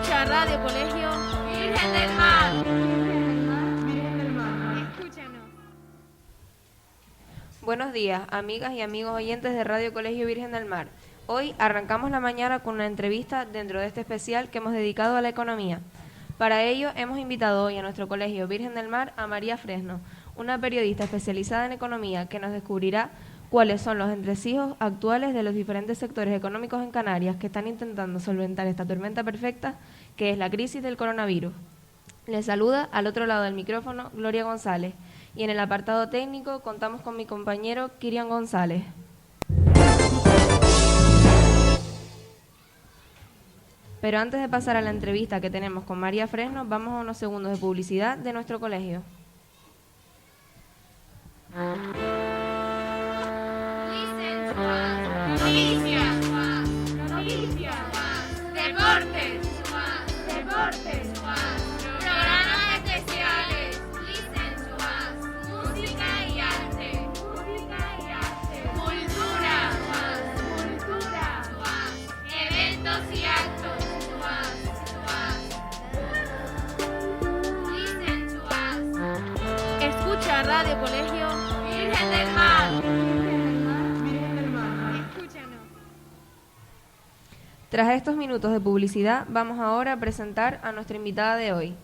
Escucha Radio Colegio Virgen del Mar. Virgen del Mar. Escúchanos. Buenos días, amigas y amigos oyentes de Radio Colegio Virgen del Mar. Hoy arrancamos la mañana con una entrevista dentro de este especial que hemos dedicado a la economía. Para ello hemos invitado hoy a nuestro Colegio Virgen del Mar a María Fresno, una periodista especializada en economía que nos descubrirá cuáles son los entresijos actuales de los diferentes sectores económicos en Canarias que están intentando solventar esta tormenta perfecta que es la crisis del coronavirus. Les saluda al otro lado del micrófono Gloria González y en el apartado técnico contamos con mi compañero Kirian González. Pero antes de pasar a la entrevista que tenemos con María Fresno, vamos a unos segundos de publicidad de nuestro colegio. Noticias, deportes, programas especiales, música y arte, cultura, eventos y actos, escucha Radio Colegio Virgen del Mar. Tras estos minutos de publicidad, vamos ahora a presentar a nuestra invitada de hoy.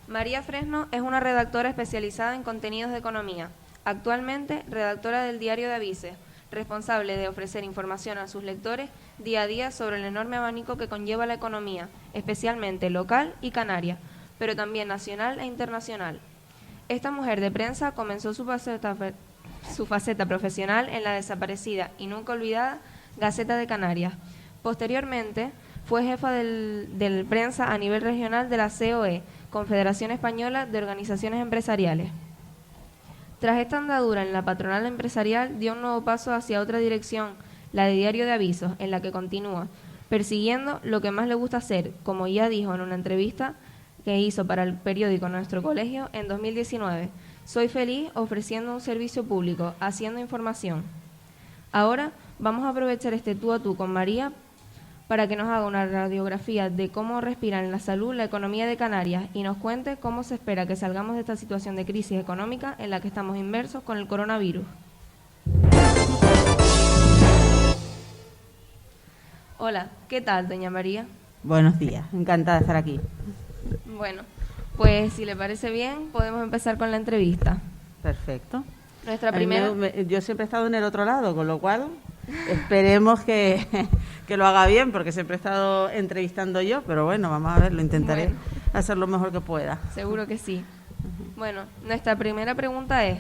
María Fresno es una redactora especializada en contenidos de economía, actualmente redactora del Diario de Avises, responsable de ofrecer información a sus lectores día a día sobre el enorme abanico que conlleva la economía, especialmente local y canaria, pero también nacional e internacional. Esta mujer de prensa comenzó su faceta profesional en la desaparecida y nunca olvidada Gaceta de Canarias. Posteriormente, fue jefa del prensa a nivel regional de la COE, Confederación Española de Organizaciones Empresariales. Tras esta andadura en la patronal empresarial, dio un nuevo paso hacia otra dirección, la de Diario de Avisos, en la que continúa, persiguiendo lo que más le gusta hacer, como ya dijo en una entrevista que hizo para el periódico Nuestro Colegio en 2019. Soy feliz ofreciendo un servicio público, haciendo información. Ahora vamos a aprovechar este tú a tú con María para que nos haga una radiografía de cómo respira en la salud la economía de Canarias y nos cuente cómo se espera que salgamos de esta situación de crisis económica en la que estamos inmersos con el coronavirus. Hola, ¿qué tal, doña María? Buenos días, encantada de estar aquí. Bueno, pues si le parece bien, podemos empezar con la entrevista. Perfecto. Nuestra primera... Yo siempre he estado en el otro lado, con lo cual esperemos que lo haga bien, porque siempre he estado entrevistando yo, pero bueno, vamos a ver, lo intentaré hacer lo mejor que pueda. Seguro que sí. Bueno, nuestra primera pregunta es,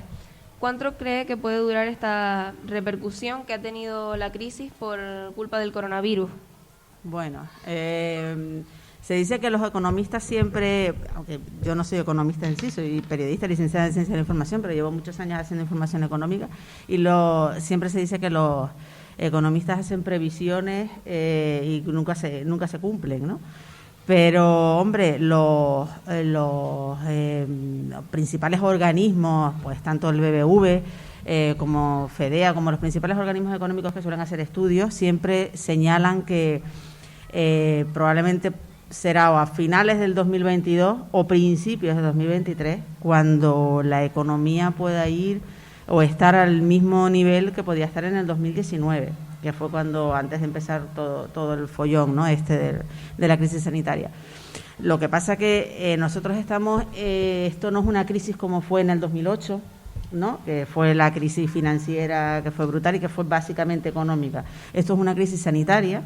¿cuánto cree que puede durar esta repercusión que ha tenido la crisis por culpa del coronavirus? Bueno, se dice que los economistas siempre, aunque yo no soy economista en sí, soy periodista licenciada en Ciencia de la Información, pero llevo muchos años haciendo información económica y siempre se dice que los economistas hacen previsiones y nunca se cumplen, ¿no? Pero, hombre, los principales organismos, pues tanto el BBV como FEDEA, como los principales organismos económicos que suelen hacer estudios, siempre señalan que probablemente será o a finales del 2022 o principios de 2023 cuando la economía pueda ir o estar al mismo nivel que podía estar en el 2019, que fue cuando antes de empezar todo el follón, ¿no? de la crisis sanitaria. Lo que pasa que nosotros estamos, esto no es una crisis como fue en el 2008, ¿no? Que fue la crisis financiera que fue brutal y que fue básicamente económica. Esto es una crisis sanitaria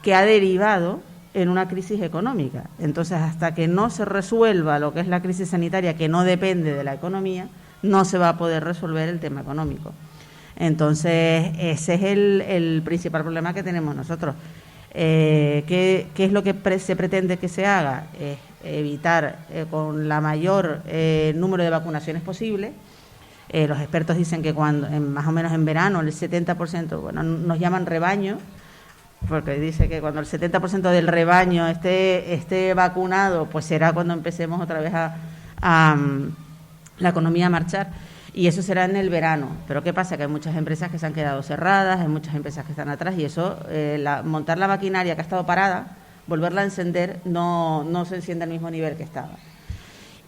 que ha derivado en una crisis económica. Entonces, hasta que no se resuelva lo que es la crisis sanitaria, que no depende de la economía, no se va a poder resolver el tema económico. Entonces, ese es el principal problema que tenemos nosotros. ¿Qué es lo que se pretende que se haga? Es evitar con la mayor número de vacunaciones posible. Los expertos dicen que cuando más o menos en verano el 70%, bueno, nos llaman rebaño, porque dice que cuando el 70% del rebaño esté vacunado, pues será cuando empecemos otra vez a la economía a marchar. Y eso será en el verano. Pero ¿qué pasa? Que hay muchas empresas que se han quedado cerradas, hay muchas empresas que están atrás y eso, montar la maquinaria que ha estado parada, volverla a encender no se enciende al mismo nivel que estaba.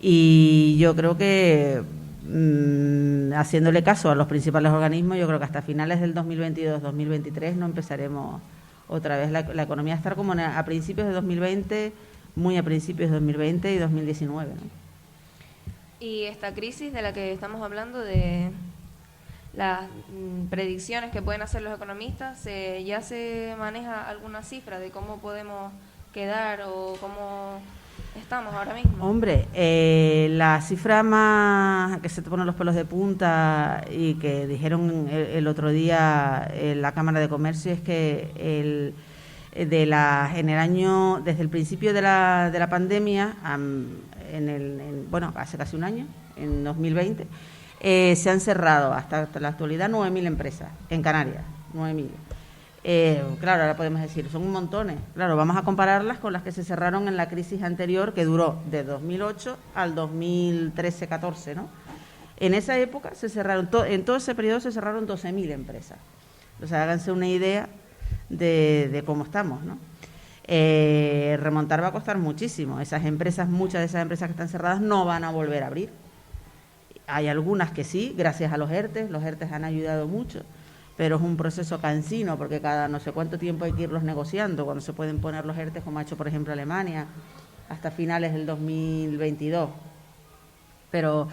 Y yo creo que, haciéndole caso a los principales organismos, yo creo que hasta finales del 2022-2023 no empezaremos otra vez la economía a estar como a principios de 2020, muy a principios de 2020 y 2019, ¿no? Y esta crisis de la que estamos hablando, de las predicciones que pueden hacer los economistas, ¿ya se maneja alguna cifra de cómo podemos quedar o cómo estamos ahora mismo? Hombre, la cifra más que se te ponen los pelos de punta y que dijeron el otro día en la Cámara de Comercio es que en el año, desde el principio de la pandemia, hace casi un año, en 2020, se han cerrado hasta la actualidad 9.000 empresas en Canarias, 9.000. Claro, ahora podemos decir, son un montones. Claro, vamos a compararlas con las que se cerraron en la crisis anterior, que duró de 2008 al 2013-14, ¿no? En esa época se cerraron, en todo ese periodo se cerraron 12.000 empresas. O sea, háganse una idea de cómo estamos, ¿no? Remontar va a costar muchísimo. Muchas de esas empresas que están cerradas no van a volver a abrir. Hay algunas que sí, gracias a los ERTE han ayudado mucho, pero es un proceso cansino porque cada no sé cuánto tiempo hay que irlos negociando, cuando se pueden poner los ERTE, como ha hecho por ejemplo Alemania, hasta finales del 2022. Pero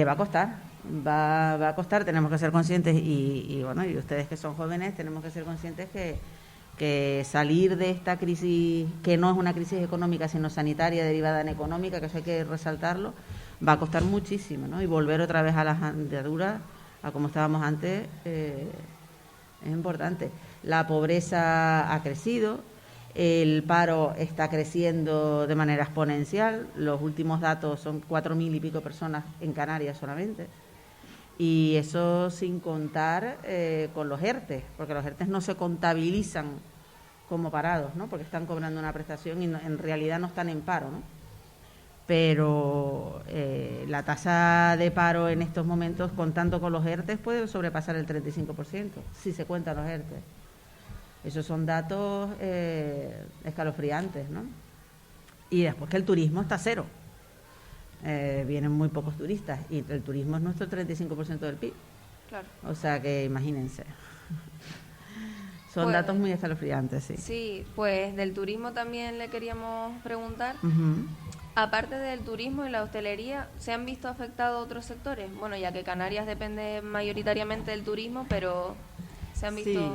va a costar, tenemos que ser conscientes y ustedes que son jóvenes tenemos que ser conscientes que salir de esta crisis, que no es una crisis económica sino sanitaria derivada en económica, que eso hay que resaltarlo, va a costar muchísimo, ¿no? Y volver otra vez a las andaduras, a como estábamos antes, es importante. La pobreza ha crecido, el paro está creciendo de manera exponencial, los últimos datos son 4.000 y pico personas en Canarias solamente, y eso sin contar con los ERTE, porque los ERTE no se contabilizan como parados, ¿no? Porque están cobrando una prestación y en realidad no están en paro, ¿no? Pero la tasa de paro en estos momentos, contando con los ERTE, puede sobrepasar el 35%, si se cuentan los ERTE. Esos son datos escalofriantes, ¿no? Y después que el turismo está a cero. Vienen muy pocos turistas y el turismo es nuestro 35% del PIB. Claro. O sea que imagínense. Son Pues, datos muy escalofriantes, sí. Sí, pues del turismo también le queríamos preguntar. Uh-huh. Aparte del turismo y la hostelería, ¿se han visto afectados otros sectores? Bueno, ya que Canarias depende mayoritariamente del turismo, pero se han visto... Sí.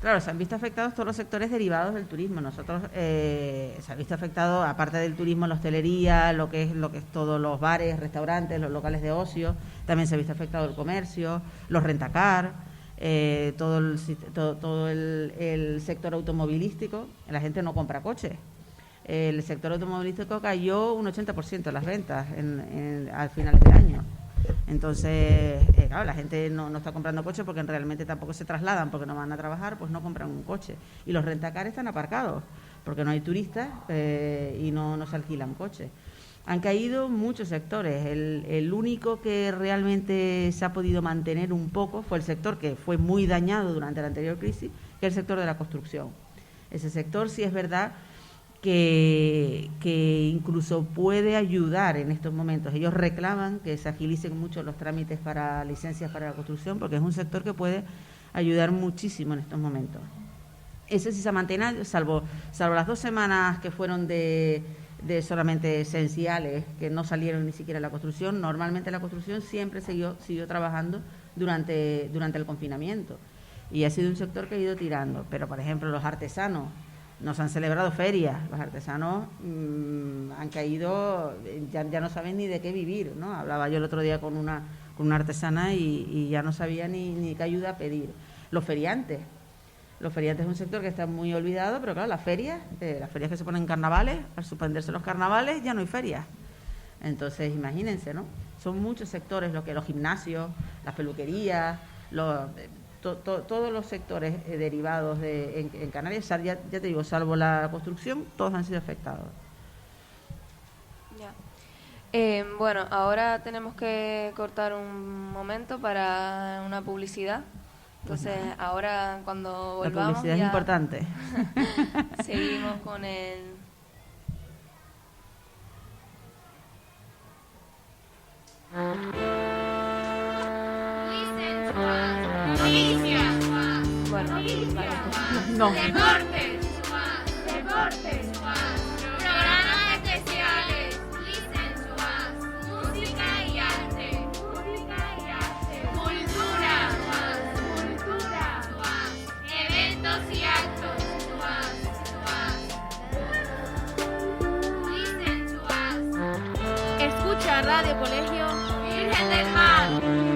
Claro, se han visto afectados todos los sectores derivados del turismo. Nosotros se ha visto afectado, aparte del turismo, la hostelería, lo que es todos los bares, restaurantes, los locales de ocio. También se ha visto afectado el comercio, los rentacar, todo el sector automovilístico. La gente no compra coches. El sector automovilístico cayó un 80% en las ventas al final del año. Entonces, claro, la gente no está comprando coches porque realmente tampoco se trasladan, porque no van a trabajar, pues no compran un coche. Y los rentacar están aparcados, porque no hay turistas y no se alquilan coches. Han caído muchos sectores. El único que realmente se ha podido mantener un poco fue el sector que fue muy dañado durante la anterior crisis, que es el sector de la construcción. Ese sector sí es verdad que incluso puede ayudar en estos momentos. Ellos reclaman que se agilicen mucho los trámites para licencias para la construcción, porque es un sector que puede ayudar muchísimo en estos momentos. Ese sí se mantiene, salvo las 2 semanas que fueron de solamente esenciales, que no salieron ni siquiera a la construcción. Normalmente la construcción siempre siguió trabajando durante el confinamiento, y ha sido un sector que ha ido tirando. Pero, por ejemplo, los artesanos, nos han celebrado ferias, los artesanos han caído, ya no saben ni de qué vivir, ¿no? Hablaba yo el otro día con una artesana y ya no sabía ni qué ayuda pedir. Los feriantes es un sector que está muy olvidado, pero claro, las ferias que se ponen en carnavales, al suspenderse los carnavales ya no hay ferias. Entonces, imagínense, ¿no? Son muchos sectores, los gimnasios, las peluquerías, todos los sectores derivados en Canarias, ya te digo, salvo la construcción, todos han sido afectados. Ya. Bueno, ahora tenemos que cortar un momento para una publicidad Entonces, ahora cuando La volvamos publicidad es ya importante. seguimos con el... Listen to us. Noticias. Bueno, vale. No. Deportes. Deportes. Programas especiales. Listen to us. Música y arte. Cultura. Eventos y actos. Listen to us. Escucha Radio Colegio Virgen del Mar.